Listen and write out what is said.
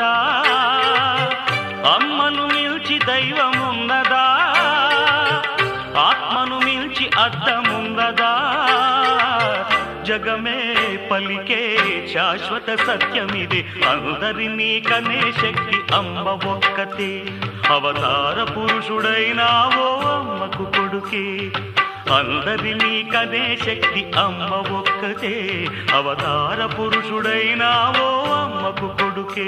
ఉన్నదా? అమ్మను మిల్చి దైవమున్నదా? ఆత్మను మిల్చి అర్థమున్నదా? జగమే పలికే శాశ్వత సత్యమిది. అందరినీ కనే శక్తి అమ్మ ఒక్కతే. అవతార పురుషుడైనావో అమ్మకు కొడుకే. అందరినీ కనే శక్తి అమ్మ ఒక్కతే. అవతార పురుషుడైనావో అమ్మకు కొడుకే.